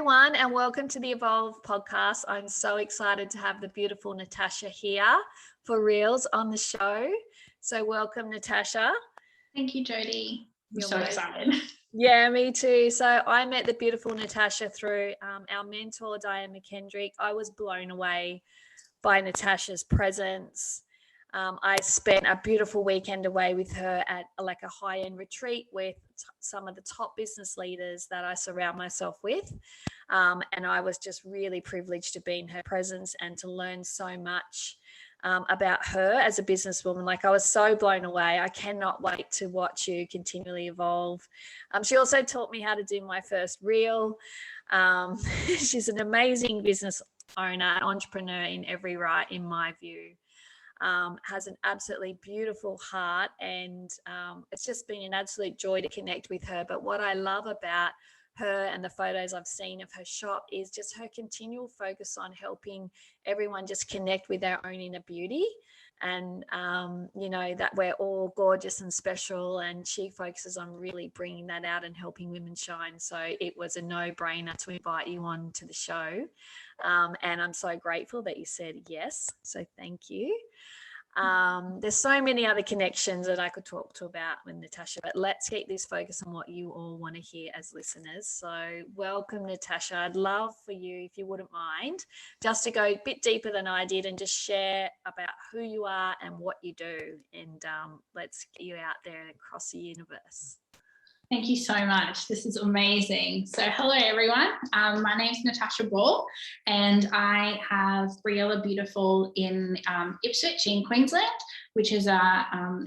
everyone, and welcome to the Evolve podcast. I'm so excited to have the beautiful Natasha here for Reels on the show. So welcome, Natasha. Thank you, Jodie. I'm You're so excited. Yeah, me too. So I met the beautiful Natasha through our mentor, Diane McKendrick. I was blown away by Natasha's presence. I spent a beautiful weekend away with her at like a high-end retreat with some of the top business leaders that I surround myself with. And I was just really privileged to be in her presence and to learn so much about her as a businesswoman. Like, I was so blown away. I cannot wait to watch you continually evolve. She also taught me how to do my first reel. She's an amazing business owner, entrepreneur in every right, in my view. Has an absolutely beautiful heart, and it's just been an absolute joy to connect with her. But what I love about her and the photos I've seen of her shop is just her continual focus on helping everyone just connect with their own inner beauty, and that we're all gorgeous and special, and she focuses on really bringing that out and helping women shine. So it was a no-brainer to invite you on to the show, and I'm so grateful that you said yes, so thank you. There's so many other connections that I could talk to about with Natasha, but let's keep this focus on what you all want to hear as listeners. So welcome, Natasha. I'd love for you, if you wouldn't mind, just to go a bit deeper than I did and just share about who you are and what you do, and let's get you out there across the universe. Thank you so much. This is amazing. So hello, everyone. My name is Natasha Ball, and I have Briella Beautiful in Ipswich in Queensland, which is a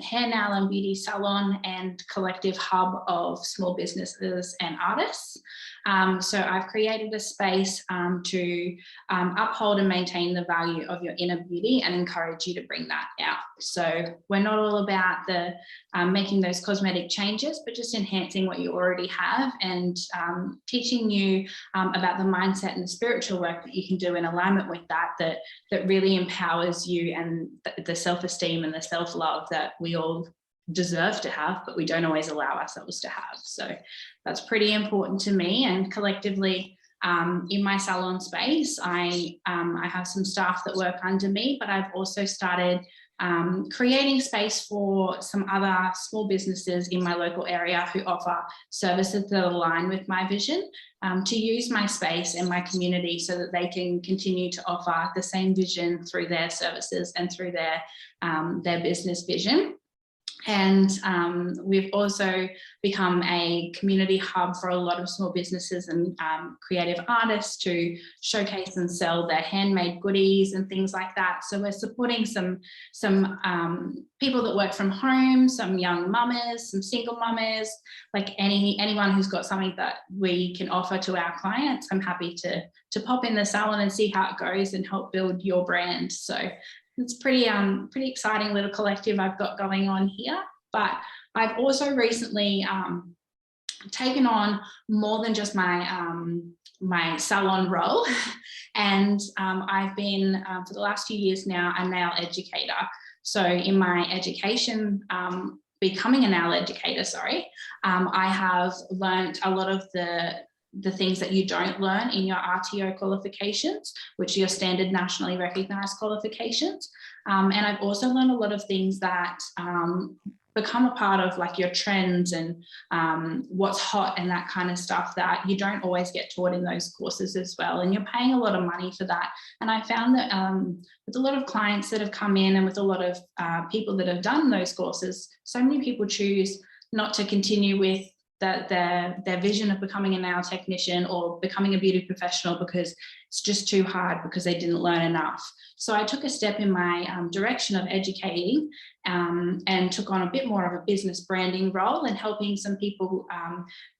hair, nail and beauty salon and collective hub of small businesses and artists. So I've created a space to uphold and maintain the value of your inner beauty and encourage you to bring that out. So we're not all about the making those cosmetic changes, but just enhancing what you already have, and teaching you about the mindset and the spiritual work that you can do in alignment with that really empowers you, and the self-esteem and the self-love that we all deserve to have, but we don't always allow ourselves to have. So that's pretty important to me. And collectively, in my salon space, I have some staff that work under me, but I've also started creating space for some other small businesses in my local area who offer services that align with my vision, to use my space and my community so that they can continue to offer the same vision through their services and through their business vision. And we've also become a community hub for a lot of small businesses and creative artists to showcase and sell their handmade goodies and things like that. So we're supporting some people that work from home, some young mamas, some single mamas, like anyone who's got something that we can offer to our clients. I'm happy to pop in the salon and see how it goes and help build your brand. So it's pretty exciting little collective I've got going on here. But I've also recently taken on more than just my salon role, and I've been for the last few years now a nail educator. So in my education, becoming a nail educator, I have learned a lot of the things that you don't learn in your RTO qualifications, which are your standard nationally recognised qualifications. And I've also learned a lot of things that become a part of like your trends and what's hot and that kind of stuff that you don't always get taught in those courses as well. And you're paying a lot of money for that. And I found that with a lot of clients that have come in and with a lot of people that have done those courses, so many people choose not to continue with their vision of becoming a nail technician or becoming a beauty professional because it's just too hard, because they didn't learn enough. So I took a step in my direction of educating and took on a bit more of a business branding role and helping some people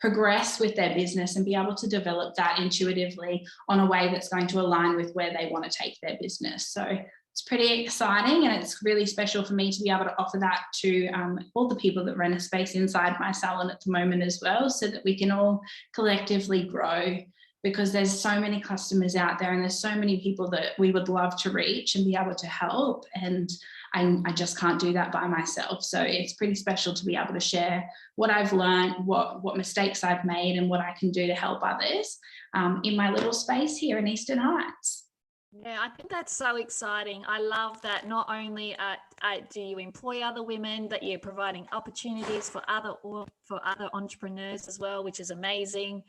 progress with their business and be able to develop that intuitively on a way that's going to align with where they want to take their business. So it's pretty exciting, and it's really special for me to be able to offer that to all the people that rent a space inside my salon at the moment as well, so that we can all collectively grow, because there's so many customers out there and there's so many people that we would love to reach and be able to help. And I just can't do that by myself. So it's pretty special to be able to share what I've learned, what mistakes I've made, and what I can do to help others in my little space here in Eastern Heights. Yeah, I think that's so exciting. I love that not only do you employ other women, that you're providing opportunities for other entrepreneurs as well, which is amazing.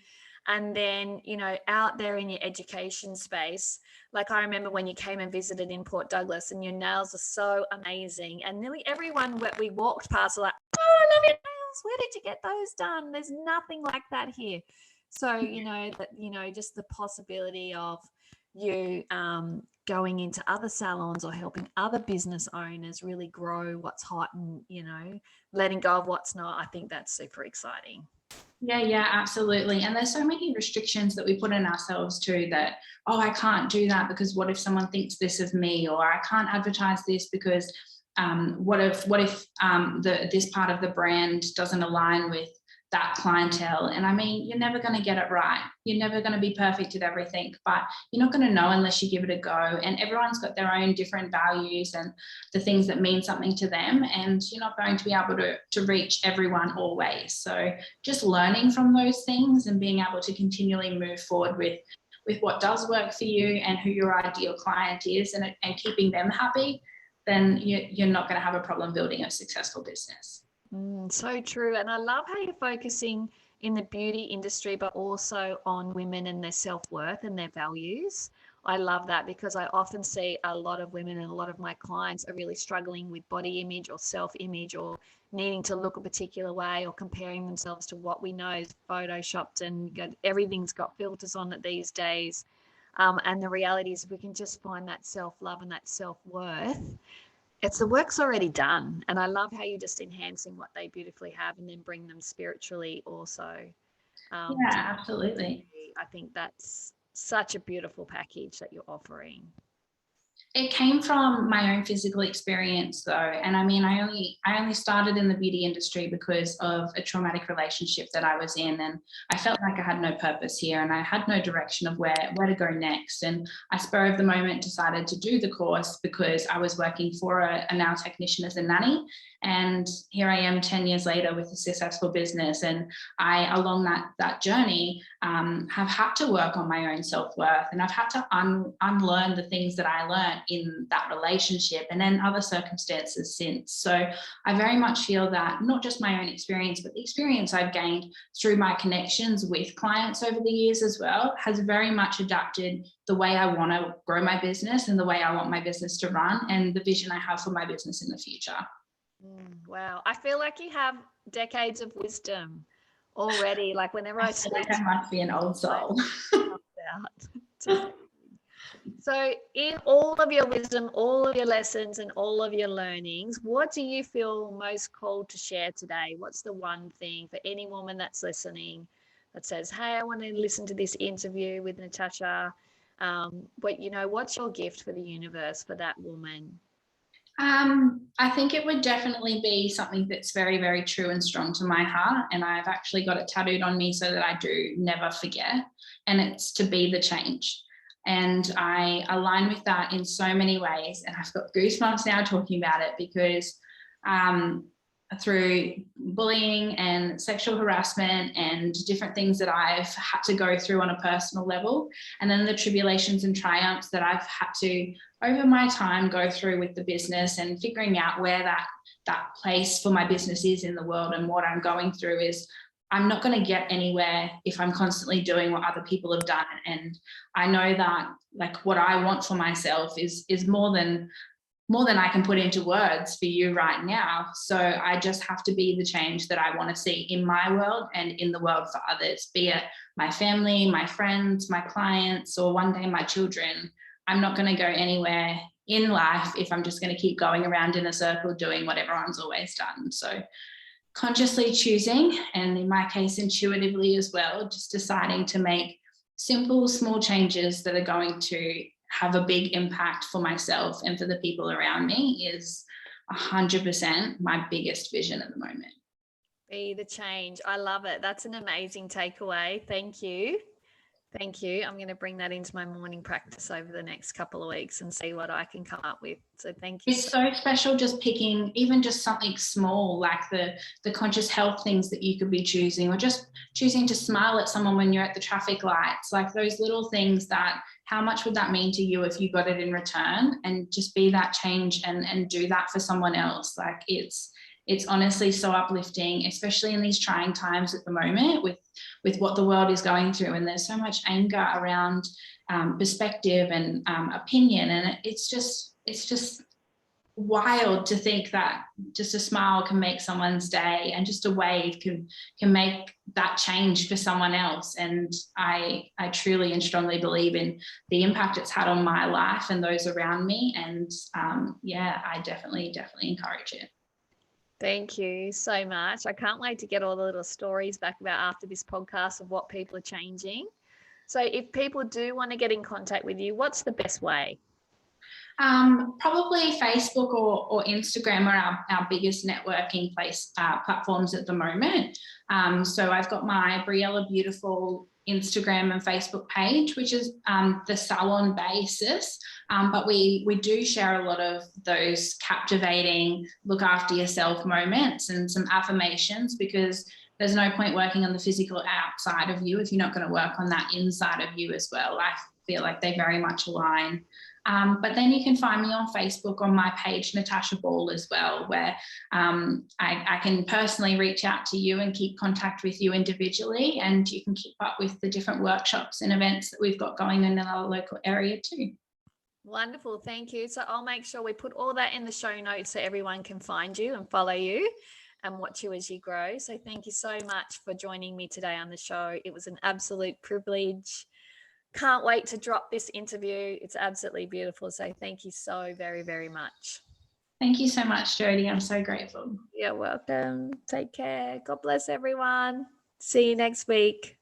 And then, you know, out there in your education space, like I remember when you came and visited in Port Douglas, and your nails are so amazing. And nearly everyone that we walked past were like, "Oh, I love your nails. Where did you get those done? There's nothing like that here." So, you know, just the possibility of you going into other salons or helping other business owners really grow what's hot, and, you know, letting go of what's not. I think that's super exciting. Yeah, absolutely. And there's so many restrictions that we put in ourselves too, that, oh, I can't do that because what if someone thinks this of me, or I can't advertise this because what if this part of the brand doesn't align with that clientele? And I mean, you're never going to get it right. You're never going to be perfect at everything, but you're not going to know unless you give it a go. And everyone's got their own different values and the things that mean something to them. And you're not going to be able to reach everyone always. So just learning from those things and being able to continually move forward with what does work for you and who your ideal client is, and keeping them happy, then you're not going to have a problem building a successful business. So true. And I love how you're focusing in the beauty industry, but also on women and their self-worth and their values. I love that, because I often see a lot of women, and a lot of my clients are really struggling with body image or self-image, or needing to look a particular way, or comparing themselves to what we know is photoshopped, and everything's got filters on it these days. And the reality is, if we can just find that self-love and that self-worth, the work's already done. And I love how you're just enhancing what they beautifully have, and then bring them spiritually also. Yeah, absolutely. I think that's such a beautiful package that you're offering. It came from my own physical experience though. And I mean, I only started in the beauty industry because of a traumatic relationship that I was in. And I felt like I had no purpose here, and I had no direction of where to go next. And I, spur of the moment, decided to do the course because I was working for a nail technician as a nanny. And here I am 10 years later with a successful business. And I, along that journey, have had to work on my own self-worth, and I've had to unlearn the things that I learned in that relationship and then other circumstances since. So I very much feel that not just my own experience, but the experience I've gained through my connections with clients over the years as well has very much adapted the way I want to grow my business and the way I want my business to run, and the vision I have for my business in the future. Wow. I feel like you have decades of wisdom already. Like whenever I feel like I must be an old soul. So in all of your wisdom, all of your lessons, and all of your learnings, what do you feel most called to share today? What's the one thing for any woman that's listening that says, hey, I want to listen to this interview with Natasha? But, you know, what's your gift for the universe for that woman? I think it would definitely be something that's very, very true and strong to my heart. And I've actually got it tattooed on me so that I do never forget. And it's to be the change. And I align with that in so many ways. And I've got goosebumps now talking about it, because through bullying and sexual harassment and different things that I've had to go through on a personal level, and then the tribulations and triumphs that I've had to, over my time, go through with the business, and figuring out where that place for my business is in the world, and what I'm going through is, I'm not going to get anywhere if I'm constantly doing what other people have done. And I know that, like, what I want for myself is more than I can put into words for you right now. So I just have to be the change that I want to see in my world and in the world for others, be it my family, my friends, my clients, or one day my children. I'm not going to go anywhere in life if I'm just going to keep going around in a circle doing what everyone's always done. So consciously choosing, and in my case, intuitively as well, just deciding to make simple, small changes that are going to have a big impact for myself and for the people around me is 100% my biggest vision at the moment. Be the change. I love it. That's an amazing takeaway. Thank you. Thank you. I'm going to bring that into my morning practice over the next couple of weeks and see what I can come up with. So thank you. It's so special just picking even just something small, like the conscious health things that you could be choosing, or just choosing to smile at someone when you're at the traffic lights, like those little things that, how much would that mean to you if you got it in return? And just be that change and do that for someone else. Like it's honestly so uplifting, especially in these trying times at the moment with what the world is going through. And there's so much anger around perspective and opinion. And it's just wild to think that just a smile can make someone's day, and just a wave can make that change for someone else. And I truly and strongly believe in the impact it's had on my life and those around me. And yeah, I definitely encourage it. Thank you so much. I can't wait to get all the little stories back about after this podcast of what people are changing. So if people do want to get in contact with you, what's the best way? Probably Facebook or Instagram are our biggest networking platforms at the moment. So I've got my Briella Beautiful Instagram and Facebook page, which is the salon basis. But we do share a lot of those captivating look after yourself moments and some affirmations, because there's no point working on the physical outside of you if you're not going to work on that inside of you as well. I feel like they very much align. But then you can find me on Facebook on my page, Natasha Ball, as well, where I can personally reach out to you and keep contact with you individually, and you can keep up with the different workshops and events that we've got going on in our local area too. Wonderful. Thank you. So I'll make sure we put all that in the show notes so everyone can find you and follow you and watch you as you grow. So thank you so much for joining me today on the show. It was an absolute privilege. Can't wait to drop this interview. It's absolutely beautiful. So thank you so very, very much. Thank you so much, Jodie. I'm so grateful. You're welcome. Take care. God bless everyone. See you next week.